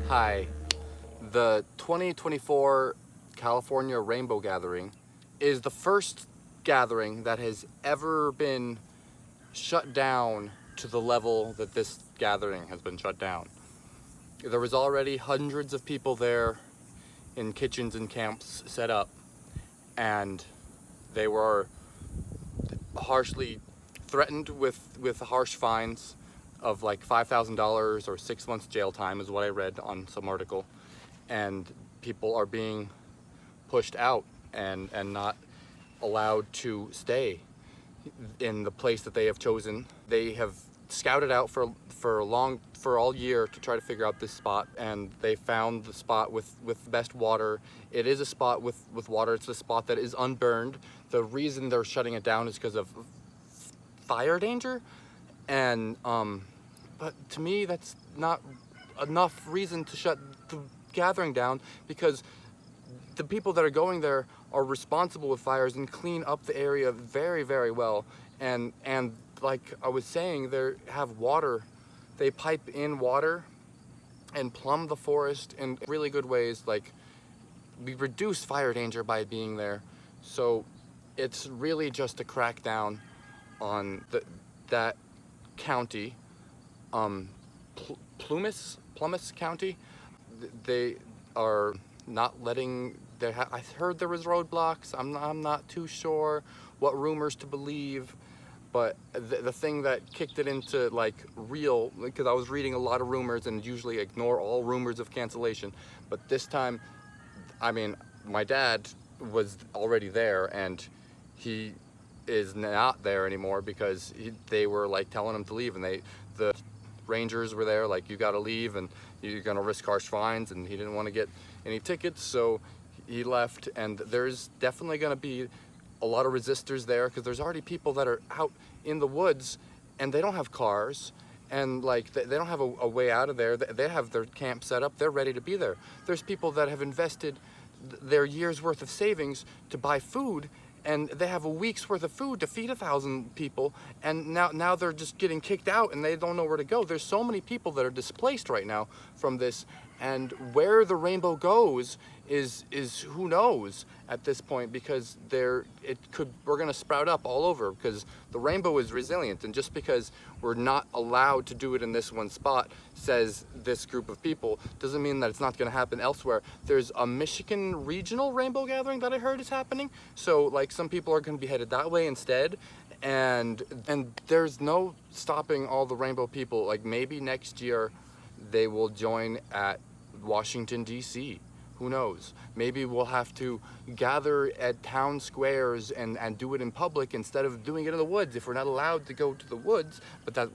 Hi. The 2024 California Rainbow Gathering is the first gathering that has ever been shut down to the level that this gathering has been shut down. There was already hundreds of people there in kitchens and camps set up, and they were harshly threatened with harsh fines of like $5,000 or 6 months jail time is what I read on some article. And people are being pushed out and not allowed to stay in the place that they have chosen. They have scouted out for all year to try to figure out this spot, and they found the spot with the best water. It is a spot with water. It's the spot that is unburned. The reason they're shutting it down is because of fire danger, and but to me that's not enough reason to shut the gathering down, because the people that are going there are responsible with fires and clean up the area very, very well. And like I was saying, they have water. They pipe in water and plumb the forest in really good ways. Like, we reduce fire danger by being there. So it's really just a crackdown on that county, Plumas County. They are not letting. I heard there was roadblocks. I'm not too sure what rumors to believe, but the thing that kicked it into like real, because I was reading a lot of rumors and usually ignore all rumors of cancellation, but this time, I mean, my dad was already there and he is not there anymore because they were like telling him to leave, and the rangers were there like, you got to leave and you're gonna risk harsh fines, and he didn't want to get any tickets, so he left. And there's definitely going to be a lot of resistors there because there's already people that are out in the woods and they don't have cars, and like they don't have a way out of there. They have their camp set up, they're ready to be there. There's people that have invested their year's worth of savings to buy food, and they have a week's worth of food to feed 1,000 people, and now they're just getting kicked out and they don't know where to go. There's so many people that are displaced right now from this, and where the rainbow goes is who knows at this point, because we're gonna sprout up all over, because the rainbow is resilient, and just because we're not allowed to do it in this one spot, says this group of people, doesn't mean that it's not gonna happen elsewhere. There's a Michigan regional rainbow gathering that I heard is happening, so like some people are gonna be headed that way instead, and there's no stopping all the rainbow people. Like, maybe next year they will join at Washington, D.C. Who knows? Maybe we'll have to gather at town squares and do it in public instead of doing it in the woods, if we're not allowed to go to the woods. But that's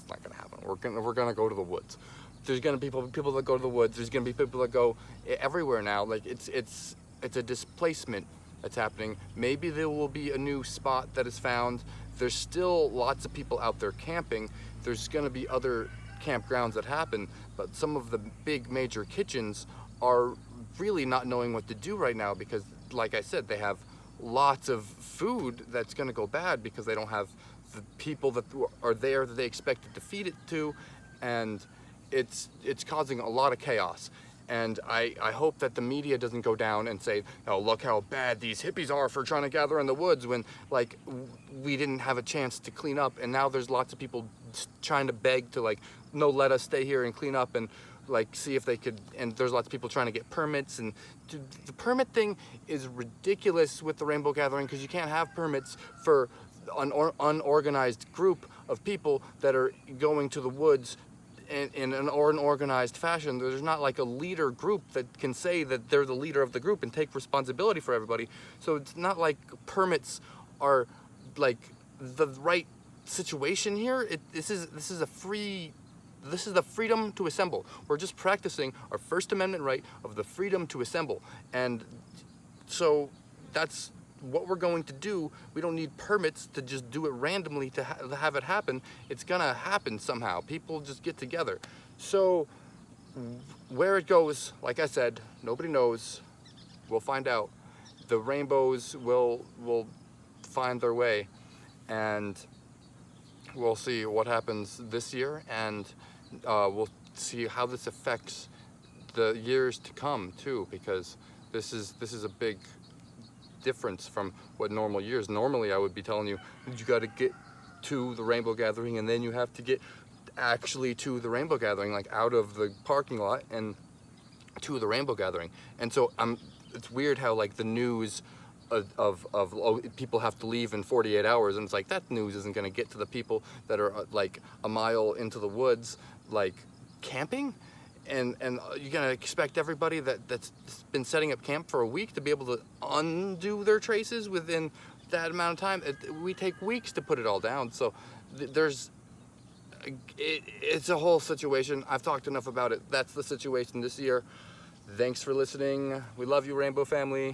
not gonna happen. We're gonna go to the woods. There's gonna be people that go to the woods. There's gonna be people that go everywhere now. Like, it's a displacement that's happening. Maybe there will be a new spot that is found. There's still lots of people out there camping. There's gonna be other campgrounds that happen, but some of the big major kitchens are really not knowing what to do right now, because like I said, they have lots of food that's going to go bad because they don't have the people that are there that they expected to feed it to, and it's causing a lot of chaos. And I hope that the media doesn't go down and say, oh, look how bad these hippies are for trying to gather in the woods, when like we didn't have a chance to clean up, and now there's lots of people trying to beg to like, no, let us stay here and clean up and like see if they could. And there's lots of people trying to get permits, and the permit thing is ridiculous with the rainbow gathering, because you can't have permits for an unorganized group of people that are going to the woods in an unorganized fashion. There's not like a leader group that can say that they're the leader of the group and take responsibility for everybody. So it's not like permits are like the right situation here. This is the freedom to assemble. We're just practicing our First Amendment right of the freedom to assemble, and so that's what we're going to do. We don't need permits to just do it randomly to have it happen. It's gonna happen somehow. People just get together. So where it goes, like I said, nobody knows. We'll find out. The rainbows will find their way, and we'll see what happens this year, and we'll see how this affects the years to come too, because this is a big difference from what normal years. Normally I would be telling you, you got to get to the rainbow gathering, and then you have to get actually to the rainbow gathering, like out of the parking lot and to the rainbow gathering. And so it's weird how like the news of oh, people have to leave in 48 hours, and it's like that news isn't going to get to the people that are like a mile into the woods like camping. And you're gonna expect everybody that's been setting up camp for a week to be able to undo their traces within that amount of time. We take weeks to put it all down. So it's a whole situation. I've talked enough about it. That's the situation this year. Thanks for listening. We love you, Rainbow family.